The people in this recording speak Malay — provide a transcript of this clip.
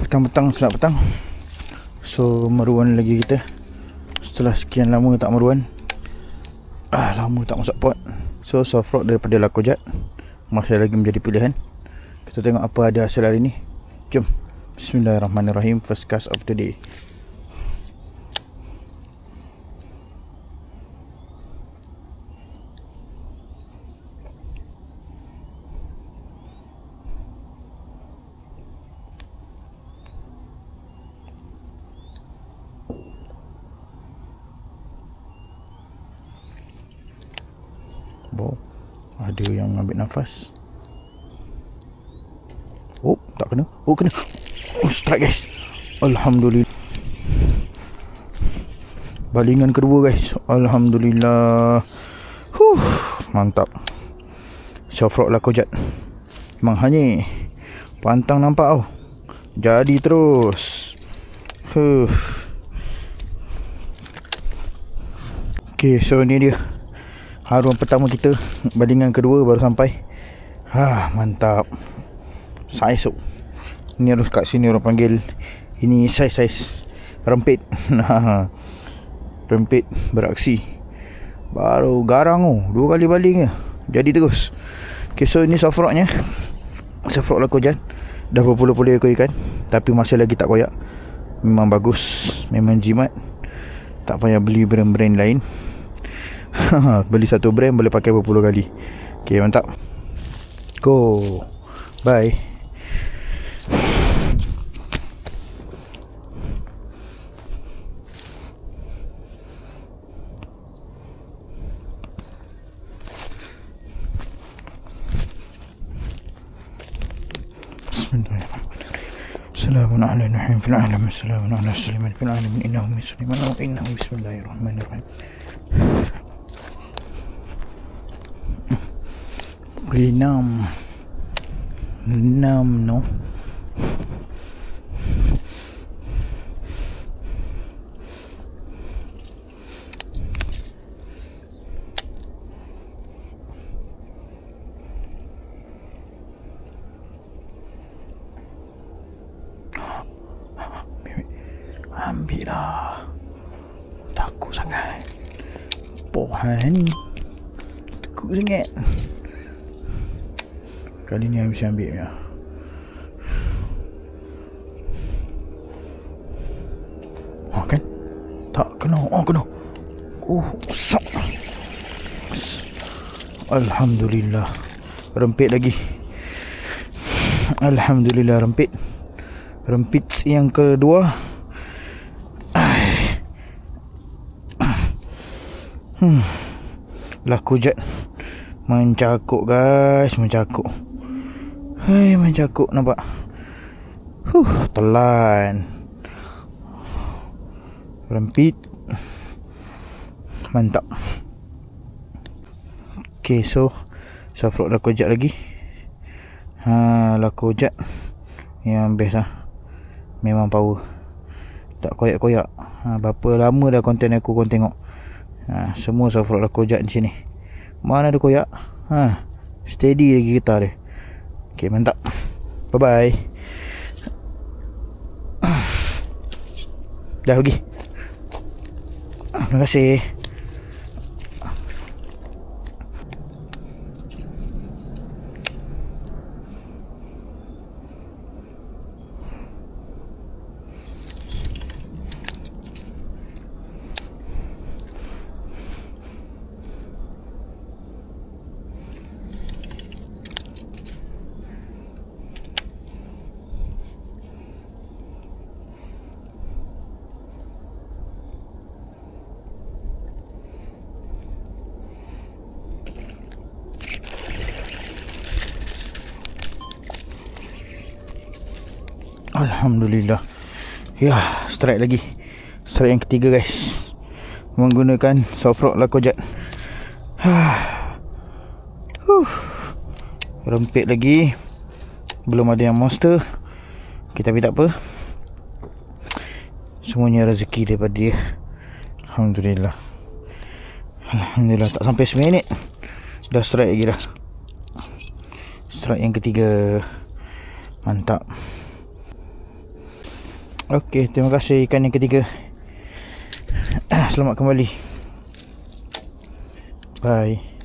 Petang-petang, selamat petang. So meruan lagi kita. Setelah sekian lama tak meruan, lama tak masak pot. So soft rock daripada Lakojat masih lagi menjadi pilihan. Kita tengok apa ada hasil hari ni. Jom. Bismillahirrahmanirrahim. First cast of the day. Ada yang ambil nafas. Oh, tak kena. Oh, kena. Oh, strike guys. Alhamdulillah. Balingan kedua guys. Alhamdulillah. Mantap. Soft rock Lakojat. Memang hanya pantang nampak tau. Jadi terus. Okay, so ni dia haruan pertama kita. Balingan kedua baru sampai. Mantap. Saiz tu. Ni harus kat sini orang panggil, ini saiz rempit. Rempit beraksi. Baru garang tu. 2 kali baling je. Jadi terus. Okay, so ini soft rocknya. Soft rock Lakojat. Dah berpuluh-puluh ekor ikan, tapi masih lagi tak koyak. Memang bagus. Memang jimat. Tak payah beli brand-brand lain. Beli satu brand boleh pakai berpuluh kali. Okay, mantap. Go. Bye. Bismillahirrahmanirrahim. Fil alamin. Assalamu ala Sulaiman fil alamin. Innahu min Sulaiman wa innahu bismillahirrahmanirrahim. Enam no. Ambil lah. Takut sangat. Pohan ni takut sangat. Kali ni saya mesti ambil ya. Kan? Tak kena. Kena. Sak. Alhamdulillah. Rempit lagi. Alhamdulillah rempit. Rempit yang kedua. Lakojat mencakuk guys, mencakuk. Mencakuk nampak. Telan. Rempit. Mantap. Okay, so soft rock Lakojat lagi. Lakojat yang best lah. Memang power. Tak koyak-koyak. Berapa lama dah konten aku korang tengok. Semua soft rock Lakojat di sini. Mana ada koyak. Steady lagi kita dia. Okay, mantap. Bye bye. Dah pergi. Terima kasih. Alhamdulillah. Ya, strike lagi. Strike yang ketiga guys. Menggunakan soft rock Lakojat. Rempit lagi. Belum ada yang monster. Tapi tak apa. Semuanya rezeki daripada dia. Alhamdulillah. Alhamdulillah, tak sampai seminit dah strike lagi dah. Strike yang ketiga. Mantap. Okey, terima kasih ikan yang ketiga. Selamat kembali. Bye.